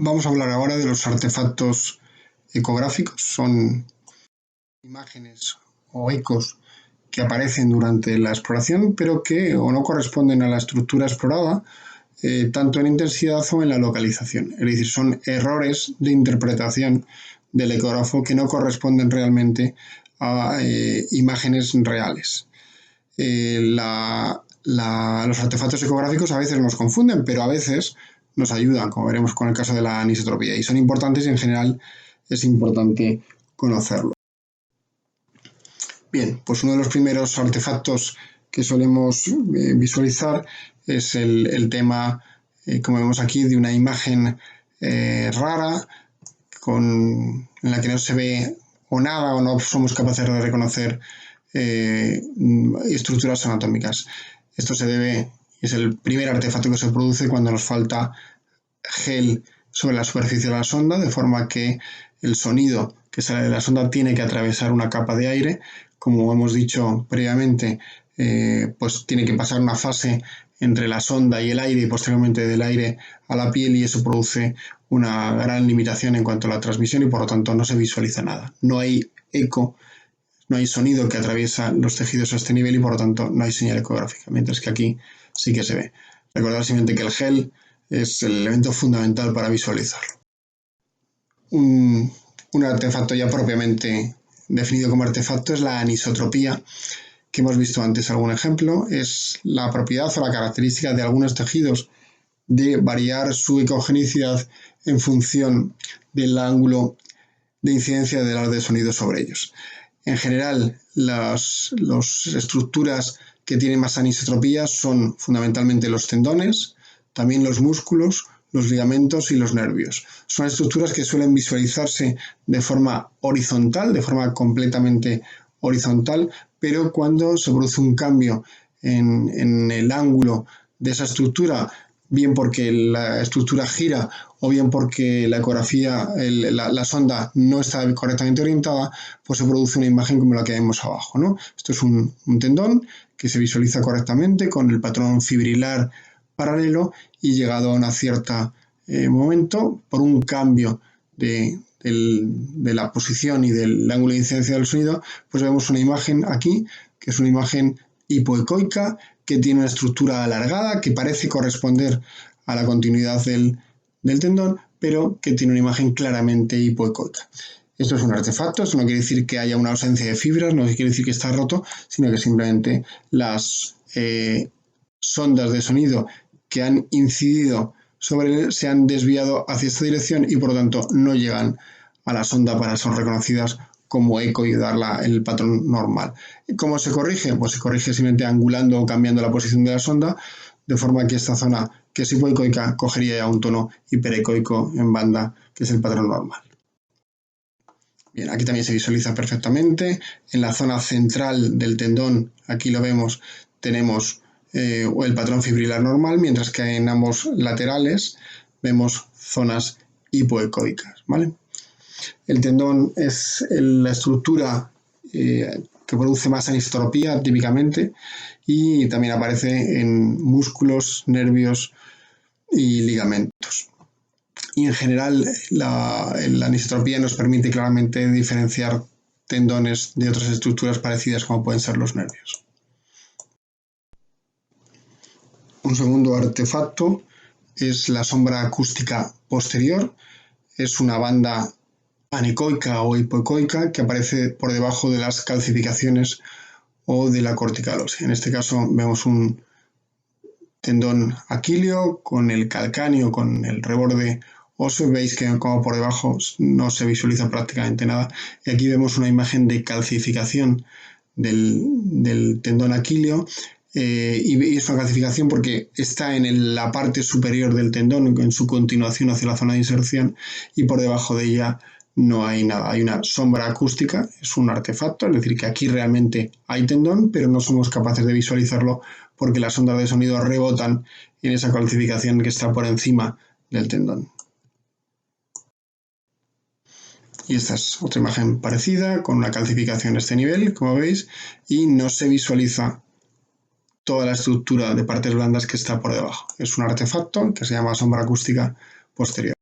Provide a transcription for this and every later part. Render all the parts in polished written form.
Vamos a hablar ahora de los artefactos ecográficos. Son imágenes o ecos que aparecen durante la exploración, pero que o no corresponden a la estructura explorada, tanto en intensidad o en la localización. Es decir, son errores de interpretación del ecógrafo que no corresponden realmente a imágenes reales. Los artefactos ecográficos a veces nos confunden, pero a veces nos ayudan, como veremos con el caso de la anisotropía, y son importantes y en general es importante conocerlo. Bien, pues uno de los primeros artefactos que solemos visualizar es el tema, como vemos aquí, de una imagen rara en la que no se ve o nada o no somos capaces de reconocer estructuras anatómicas. Esto es el primer artefacto que se produce cuando nos falta gel sobre la superficie de la sonda, de forma que el sonido que sale de la sonda tiene que atravesar una capa de aire. Como hemos dicho previamente, pues tiene que pasar una fase entre la sonda y el aire y posteriormente del aire a la piel, y eso produce una gran limitación en cuanto a la transmisión y por lo tanto no se visualiza nada. No hay eco, no hay sonido que atraviesa los tejidos a este nivel y por lo tanto no hay señal ecográfica, mientras que aquí sí que se ve. Recordad simplemente que el gel es el elemento fundamental para visualizarlo. Un artefacto ya propiamente definido como artefacto es la anisotropía, que hemos visto antes algún ejemplo. Es la propiedad o la característica de algunos tejidos de variar su ecogenicidad en función del ángulo de incidencia del haz de sonido sobre ellos. En general, las estructuras que tienen más anisotropía son fundamentalmente los tendones, también los músculos, los ligamentos y los nervios. Son estructuras que suelen visualizarse de forma horizontal, de forma completamente horizontal, pero cuando se produce un cambio en el ángulo de esa estructura, bien porque la estructura gira o bien porque la ecografía, la sonda no está correctamente orientada, pues se produce una imagen como la que vemos abajo, ¿no? Esto es un tendón que se visualiza correctamente con el patrón fibrilar paralelo y llegado a un cierto momento, por un cambio de la posición y del ángulo de incidencia del sonido, pues vemos una imagen aquí, que es una imagen hipoecoica, que tiene una estructura alargada, que parece corresponder a la continuidad del tendón, pero que tiene una imagen claramente hipoecoica. Esto es un artefacto, esto no quiere decir que haya una ausencia de fibras, no quiere decir que está roto, sino que simplemente las sondas de sonido que han incidido sobre él se han desviado hacia esta dirección y por lo tanto no llegan a la sonda para ser reconocidas como eco y dar el patrón normal. ¿Cómo se corrige? Pues se corrige simplemente angulando o cambiando la posición de la sonda, de forma que esta zona que es hipoecoica cogería ya un tono hiperecoico en banda, que es el patrón normal. Bien, aquí también se visualiza perfectamente. En la zona central del tendón, aquí lo vemos, tenemos el patrón fibrilar normal, mientras que en ambos laterales vemos zonas hipoecoicas, ¿vale? El tendón es la estructura que produce más anisotropía típicamente y también aparece en músculos, nervios y ligamentos. Y en general la anisotropía nos permite claramente diferenciar tendones de otras estructuras parecidas como pueden ser los nervios. Un segundo artefacto es la sombra acústica posterior. Es una banda anecoica o hipoecoica que aparece por debajo de las calcificaciones o de la cortical ósea. En este caso vemos un tendón aquileo con el calcáneo, con el reborde óseo. Veis que como por debajo no se visualiza prácticamente nada. Y aquí vemos una imagen de calcificación del tendón aquileo. Y es una calcificación porque está en la parte superior del tendón, en su continuación hacia la zona de inserción, y por debajo de ella no hay nada. Hay una sombra acústica, es un artefacto, es decir, que aquí realmente hay tendón, pero no somos capaces de visualizarlo porque las ondas de sonido rebotan en esa calcificación que está por encima del tendón. Y esta es otra imagen parecida, con una calcificación a este nivel, como veis, y no se visualiza toda la estructura de partes blandas que está por debajo. Es un artefacto que se llama sombra acústica posterior.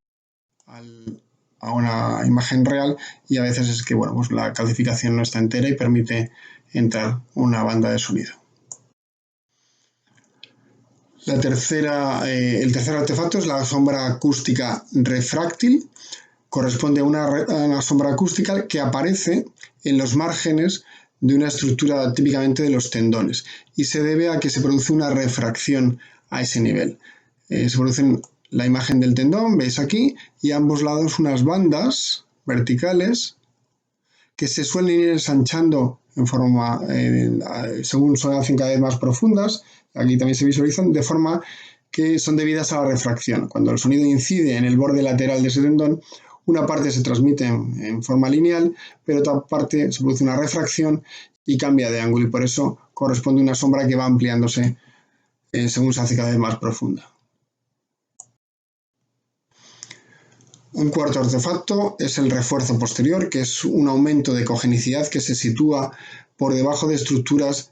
a una imagen real, y a veces es que bueno, pues la calcificación no está entera y permite entrar una banda de sonido. El tercer artefacto es la sombra acústica refráctil. Corresponde a una sombra acústica que aparece en los márgenes de una estructura típicamente de los tendones, y se debe a que se produce una refracción a ese nivel. Se produce la imagen del tendón, veis aquí, y a ambos lados unas bandas verticales que se suelen ir ensanchando en forma, según se hacen cada vez más profundas. Aquí también se visualizan de forma que son debidas a la refracción. Cuando el sonido incide en el borde lateral de ese tendón, una parte se transmite en forma lineal, pero otra parte se produce una refracción y cambia de ángulo, y por eso corresponde a una sombra que va ampliándose según se hace cada vez más profunda. Un cuarto artefacto es el refuerzo posterior, que es un aumento de cogenicidad que se sitúa por debajo de estructuras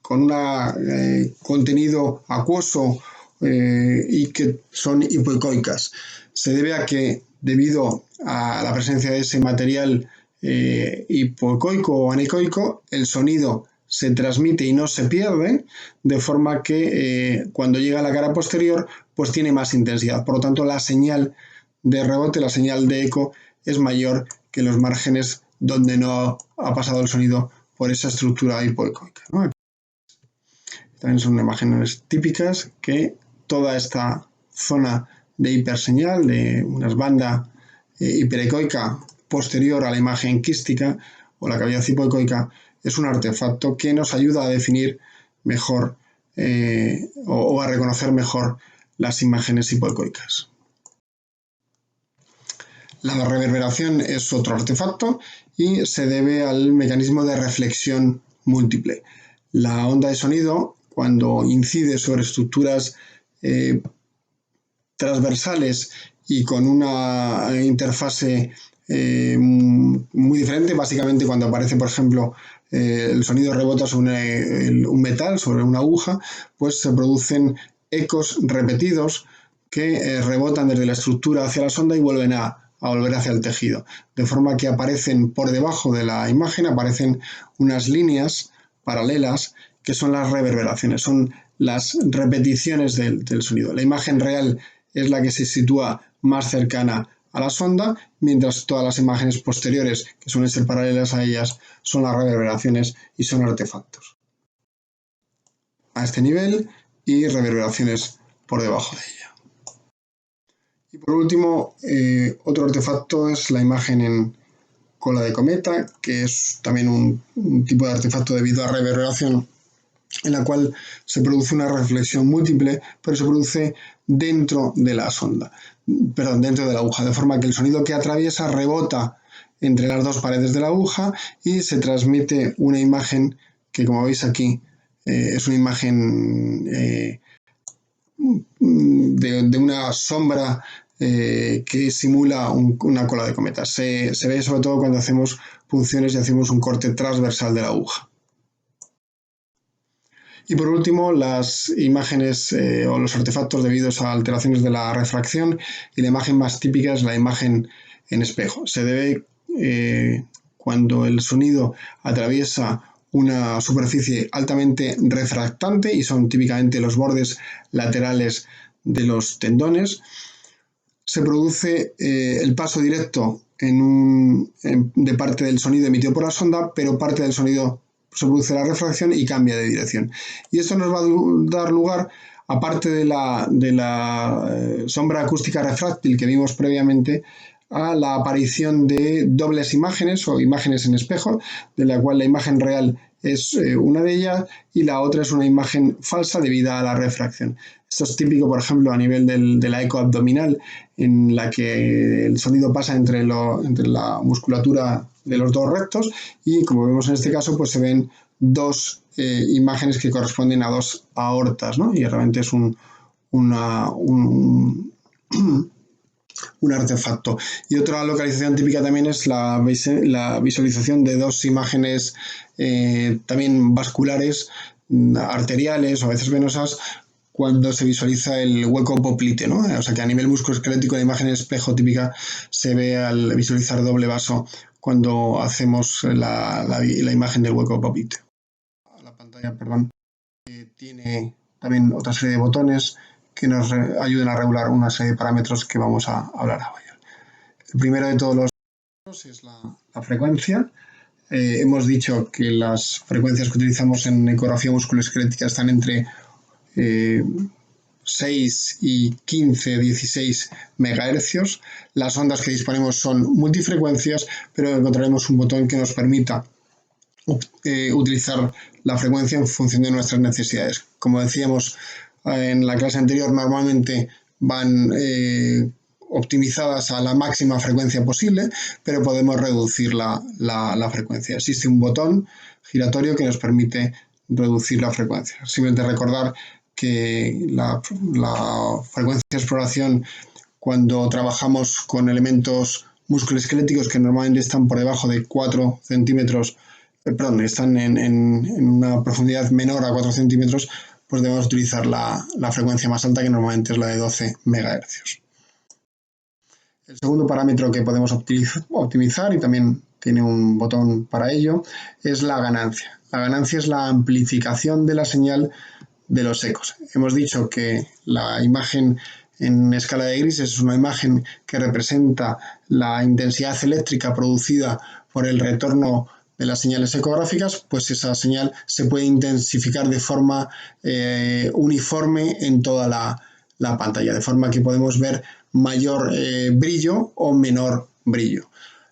con un contenido acuoso y que son hipoecoicas. Se debe a que, debido a la presencia de ese material hipoecoico o anecoico, el sonido se transmite y no se pierde, de forma que cuando llega a la cara posterior, pues tiene más intensidad. Por lo tanto, la señal de rebote, la señal de eco, es mayor que los márgenes donde no ha pasado el sonido por esa estructura hipoecoica, ¿no? También son imágenes típicas que toda esta zona de hiperseñal, de una banda hiperecoica posterior a la imagen quística o la cavidad hipoecoica, es un artefacto que nos ayuda a definir mejor o a reconocer mejor las imágenes hipoecoicas. La reverberación es otro artefacto y se debe al mecanismo de reflexión múltiple. La onda de sonido, cuando incide sobre estructuras transversales y con una interfase muy diferente, básicamente cuando aparece, por ejemplo, el sonido rebota sobre un metal, sobre una aguja, pues se producen ecos repetidos que rebotan desde la estructura hacia la sonda y vuelven a volver hacia el tejido, de forma que aparecen por debajo de la imagen, aparecen unas líneas paralelas que son las reverberaciones, son las repeticiones del sonido. La imagen real es la que se sitúa más cercana a la sonda, mientras todas las imágenes posteriores, que suelen ser paralelas a ellas, son las reverberaciones y son artefactos a este nivel y reverberaciones por debajo de ella. Y por último, otro artefacto es la imagen en cola de cometa, que es también un tipo de artefacto debido a reverberación, en la cual se produce una reflexión múltiple, pero se produce dentro de la sonda, dentro de la aguja, de forma que el sonido que atraviesa rebota entre las dos paredes de la aguja y se transmite una imagen que, como veis aquí, es una imagen de una sombra que simula una cola de cometa. Se ve sobre todo cuando hacemos punciones y hacemos un corte transversal de la aguja. Y por último, las imágenes o los artefactos debidos a alteraciones de la refracción, y la imagen más típica es la imagen en espejo. Se debe cuando el sonido atraviesa una superficie altamente refractante, y son típicamente los bordes laterales de los tendones, se produce el paso directo de parte del sonido emitido por la sonda, pero parte del sonido se produce la refracción y cambia de dirección. Y esto nos va a dar lugar, aparte de la sombra acústica refráctil que vimos previamente, a la aparición de dobles imágenes o imágenes en espejo, de la cual la imagen real es una de ellas y la otra es una imagen falsa debido a la refracción. Esto es típico, por ejemplo, a nivel de la eco abdominal, en la que el sonido pasa entre la musculatura de los dos rectos, y como vemos en este caso, pues se ven dos imágenes que corresponden a dos aortas, ¿no? Y realmente es un artefacto. Y otra localización típica también es la visualización de dos imágenes también vasculares, arteriales o a veces venosas, cuando se visualiza el hueco poplite, ¿no? O sea que a nivel musculoesquelético la imagen espejo típica se ve al visualizar doble vaso cuando hacemos la imagen del hueco poplite. La pantalla, perdón, tiene también otra serie de botones que nos ayuden a regular una serie de parámetros que vamos a hablar ahora. El primero de todos los es la frecuencia. Hemos dicho que las frecuencias que utilizamos en ecografía musculoesquelética están entre 6 y 15, 16 MHz. Las ondas que disponemos son multifrecuencias, pero encontraremos un botón que nos permita utilizar la frecuencia en función de nuestras necesidades. Como decíamos en la clase anterior, normalmente van optimizadas a la máxima frecuencia posible, pero podemos reducir la frecuencia. Existe un botón giratorio que nos permite reducir la frecuencia. Simplemente recordar que la frecuencia de exploración, cuando trabajamos con elementos musculoesqueléticos que normalmente están por debajo de 4 centímetros, están en una profundidad menor a 4 centímetros, pues debemos utilizar la frecuencia más alta, que normalmente es la de 12 MHz. El segundo parámetro que podemos optimizar, y también tiene un botón para ello, es la ganancia. La ganancia es la amplificación de la señal de los ecos. Hemos dicho que la imagen en escala de grises es una imagen que representa la intensidad eléctrica producida por el retorno de las señales ecográficas, pues esa señal se puede intensificar de forma uniforme en toda la pantalla, de forma que podemos ver mayor brillo o menor brillo.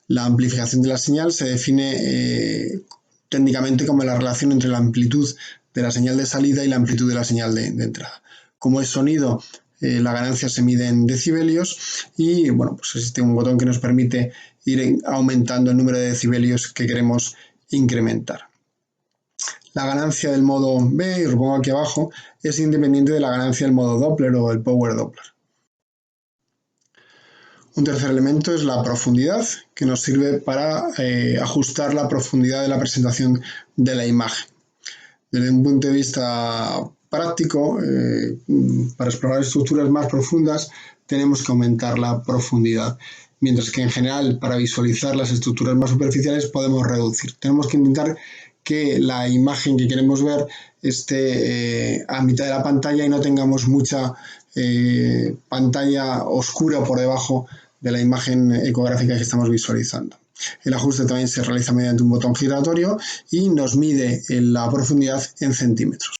La amplificación de la señal se define técnicamente como la relación entre la amplitud de la señal de salida y la amplitud de la señal de entrada. Como es sonido, la ganancia se mide en decibelios y bueno, pues existe un botón que nos permite ir aumentando el número de decibelios que queremos incrementar. La ganancia del modo B, os lo pongo aquí abajo, es independiente de la ganancia del modo Doppler o el Power Doppler. Un tercer elemento es la profundidad, que nos sirve para ajustar la profundidad de la presentación de la imagen. Desde un punto de vista práctico, para explorar estructuras más profundas tenemos que aumentar la profundidad, mientras que en general para visualizar las estructuras más superficiales podemos reducir. Tenemos que intentar que la imagen que queremos ver esté a mitad de la pantalla y no tengamos mucha pantalla oscura por debajo de la imagen ecográfica que estamos visualizando. El ajuste también se realiza mediante un botón giratorio y nos mide la profundidad en centímetros.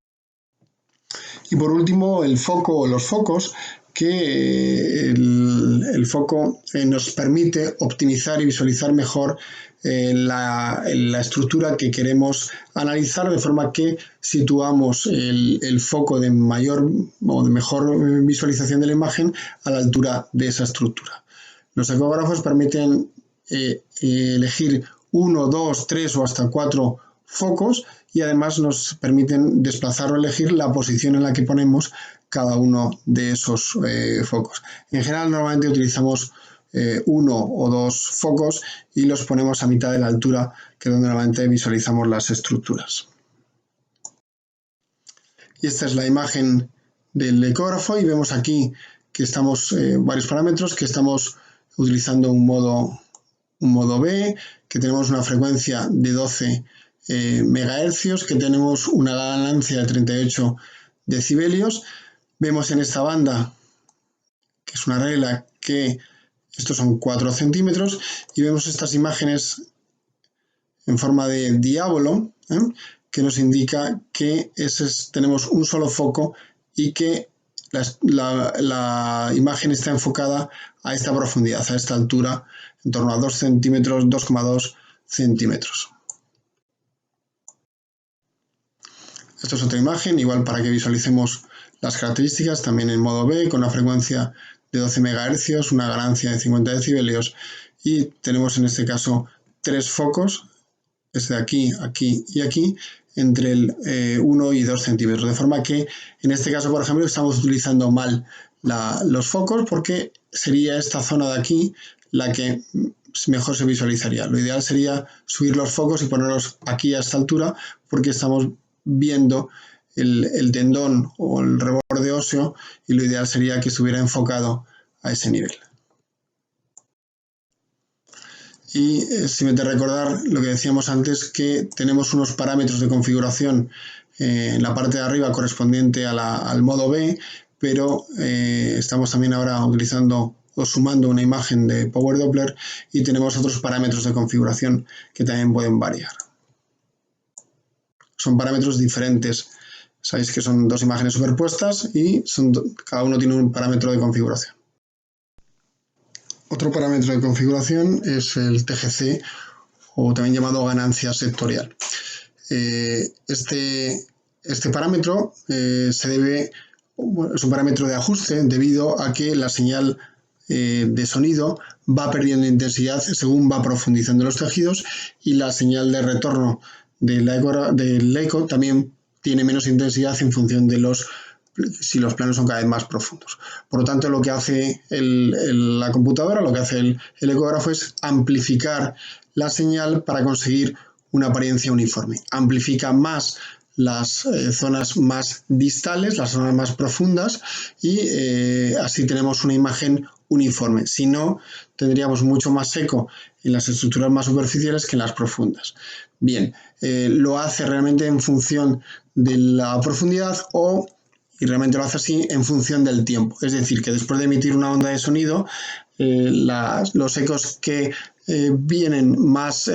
Y por último, el foco o los focos, que el foco nos permite optimizar y visualizar mejor la estructura que queremos analizar, de forma que situamos el foco de mayor o de mejor visualización de la imagen a la altura de esa estructura. Los ecógrafos permiten elegir 1, 2, 3 o hasta 4 focos y además nos permiten desplazar o elegir la posición en la que ponemos cada uno de esos focos. En general normalmente utilizamos 1 o 2 focos y los ponemos a mitad de la altura, que es donde normalmente visualizamos las estructuras. Y esta es la imagen del ecógrafo y vemos aquí que estamos varios parámetros, que estamos utilizando un modo B, que tenemos una frecuencia de 12 MHz, que tenemos una ganancia de 38 decibelios. Vemos en esta banda, que es una regla, que estos son 4 centímetros y vemos estas imágenes en forma de diábolo, que nos indica que tenemos un solo foco y que la imagen está enfocada a esta profundidad, a esta altura, en torno a 2 centímetros, 2,2 centímetros. Esta es otra imagen, igual para que visualicemos las características, también en modo B, con una frecuencia de 12 MHz, una ganancia de 50 decibelios y tenemos en este caso 3 focos, este de aquí, aquí y aquí, entre el 1 y 2 centímetros, de forma que en este caso, por ejemplo, estamos utilizando mal los focos, porque sería esta zona de aquí la que mejor se visualizaría. Lo ideal sería subir los focos y ponerlos aquí a esta altura, porque estamos viendo el tendón o el reborde óseo, y lo ideal sería que estuviera enfocado a ese nivel. Y simplemente recordar lo que decíamos antes, que tenemos unos parámetros de configuración en la parte de arriba correspondiente al modo B, pero estamos también ahora utilizando o sumando una imagen de Power Doppler y tenemos otros parámetros de configuración que también pueden variar. Son parámetros diferentes. Sabéis que son dos imágenes superpuestas y cada uno tiene un parámetro de configuración. Otro parámetro de configuración es el TGC, o también llamado ganancia sectorial. Este parámetro es un parámetro de ajuste debido a que la señal de sonido va perdiendo intensidad según va profundizando los tejidos, y la señal de retorno del eco también tiene menos intensidad en función de si los planos son cada vez más profundos. Por lo tanto, lo que hace la computadora, lo que hace el ecógrafo, es amplificar la señal para conseguir una apariencia uniforme. Amplifica más las zonas más distales, las zonas más profundas, y así tenemos una imagen uniforme. Si no, tendríamos mucho más eco en las estructuras más superficiales que en las profundas. Bien, lo hace realmente en función de la profundidad y realmente lo hace así en función del tiempo. Es decir, que después de emitir una onda de sonido, los ecos que vienen más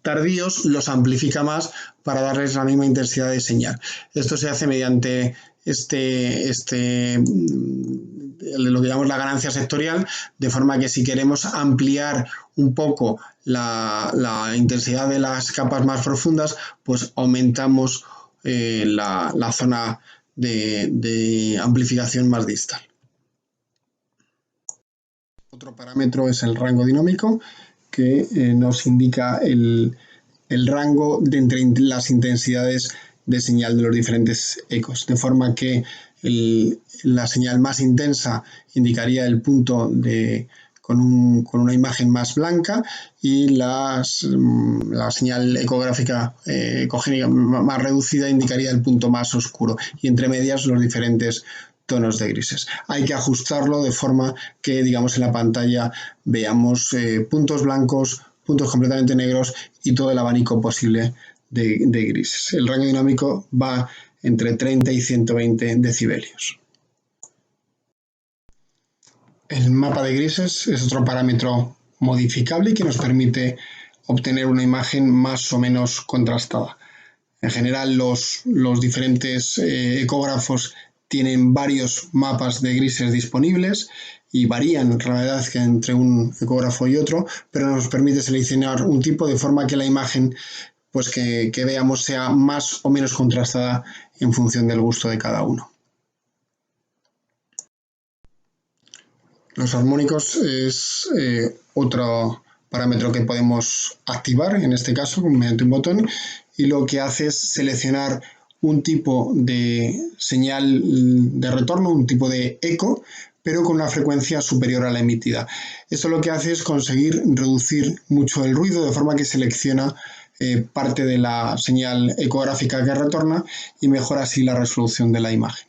tardíos los amplifica más para darles la misma intensidad de señal. Esto se hace mediante lo que llamamos la ganancia sectorial, de forma que si queremos ampliar un poco la intensidad de las capas más profundas, pues aumentamos la zona de amplificación más distal. Otro parámetro es el rango dinámico, que nos indica el rango de entre las intensidades de señal de los diferentes ecos, de forma que la señal más intensa indicaría el punto con una imagen más blanca, y la señal ecográfica ecogénica más reducida indicaría el punto más oscuro, y entre medias los diferentes tonos de grises. Hay que ajustarlo de forma que, digamos, en la pantalla veamos puntos blancos, puntos completamente negros y todo el abanico posible de grises. El rango dinámico va entre 30 y 120 decibelios. El mapa de grises es otro parámetro modificable que nos permite obtener una imagen más o menos contrastada. En general, los diferentes ecógrafos tienen varios mapas de grises disponibles y varían en realidad entre un ecógrafo y otro, pero nos permite seleccionar un tipo de forma que la imagen pues que veamos sea más o menos contrastada en función del gusto de cada uno. Los armónicos es otro parámetro que podemos activar, en este caso mediante un botón, y lo que hace es seleccionar un tipo de señal de retorno, un tipo de eco, pero con una frecuencia superior a la emitida. Esto lo que hace es conseguir reducir mucho el ruido, de forma que selecciona parte de la señal ecográfica que retorna y mejora así la resolución de la imagen.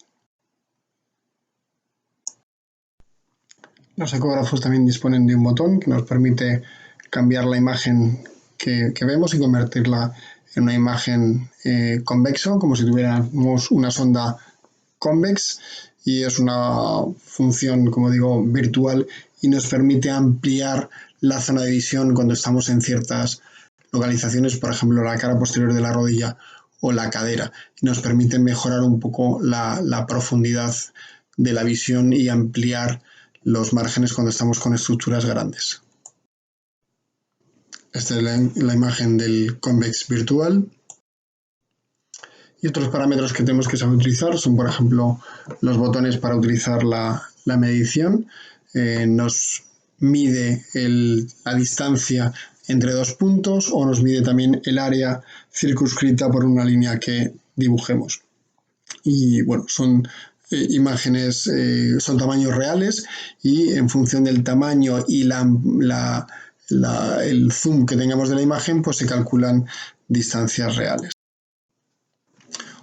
Los ecógrafos también disponen de un botón que nos permite cambiar la imagen que vemos y convertirla en una imagen convexo, como si tuviéramos una sonda convex, y es una función, como digo, virtual, y nos permite ampliar la zona de visión cuando estamos en ciertas localizaciones, por ejemplo la cara posterior de la rodilla o la cadera, y nos permite mejorar un poco la profundidad de la visión y ampliar los márgenes cuando estamos con estructuras grandes. Esta es la imagen del convex virtual. Y otros parámetros que tenemos que saber utilizar son, por ejemplo, los botones para utilizar la medición. Nos mide la distancia entre dos puntos, o nos mide también el área circunscrita por una línea que dibujemos. Y bueno, son imágenes, son tamaños reales, y en función del tamaño y el zoom que tengamos de la imagen, pues se calculan distancias reales.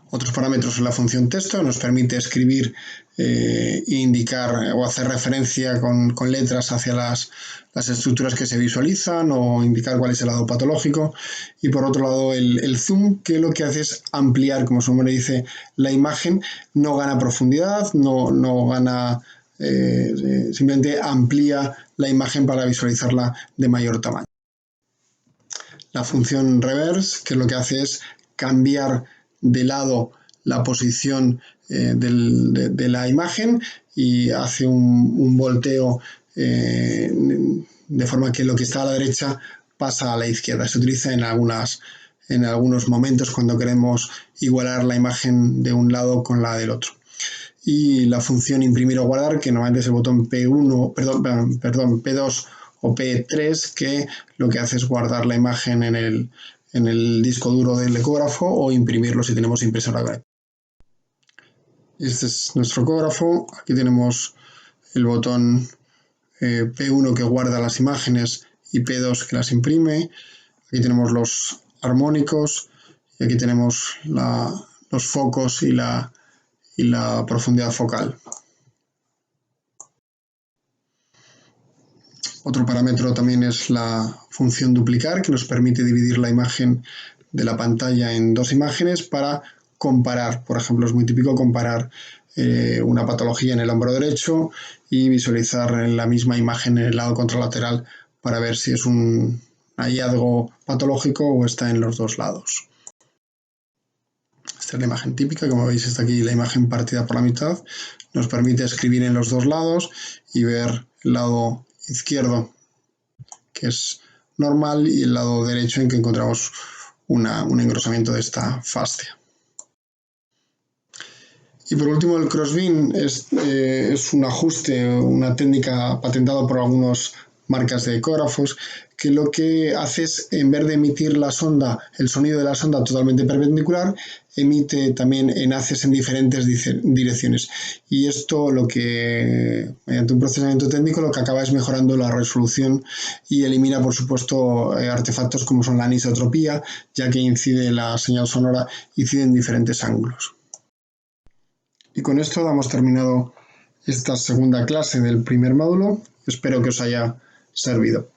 Otros parámetros son la función texto, nos permite escribir e indicar o hacer referencia con letras hacia las estructuras que se visualizan o indicar cuál es el lado patológico. Y por otro lado el zoom, que lo que hace es ampliar, como su nombre dice, la imagen. No gana profundidad, no gana, simplemente amplía la imagen para visualizarla de mayor tamaño. La función reverse, que lo que hace es cambiar de lado la posición de la imagen y hace un volteo de forma que lo que está a la derecha pasa a la izquierda. Se utiliza en algunos momentos cuando queremos igualar la imagen de un lado con la del otro. Y la función imprimir o guardar, que normalmente es el botón P2 o P3, que lo que hace es guardar la imagen en el disco duro del ecógrafo o imprimirlo si tenemos impresora. Este es nuestro ecógrafo. Aquí tenemos el botón P1 que guarda las imágenes y P2 que las imprime. Aquí tenemos los armónicos y aquí tenemos los focos y la profundidad focal. Otro parámetro también es la función duplicar, que nos permite dividir la imagen de la pantalla en dos imágenes para comparar. Por ejemplo, es muy típico comparar una patología en el hombro derecho y visualizar en la misma imagen en el lado contralateral para ver si es un hallazgo patológico o está en los dos lados. Esta es la imagen típica, como veis está aquí la imagen partida por la mitad. Nos permite escribir en los dos lados y ver el lado izquierdo, que es normal, y el lado derecho en que encontramos un engrosamiento de esta fascia. Y por último el crossbeam es un ajuste, una técnica patentada por algunas marcas de ecógrafos, que lo que hace es, en vez de emitir la sonda, el sonido de la sonda totalmente perpendicular, emite también enlaces en diferentes direcciones. Y esto, mediante un procesamiento técnico, lo que acaba es mejorando la resolución y elimina, por supuesto, artefactos como son la anisotropía, ya que la señal sonora incide en diferentes ángulos. Y con esto damos terminado esta segunda clase del primer módulo. Espero que os haya servido.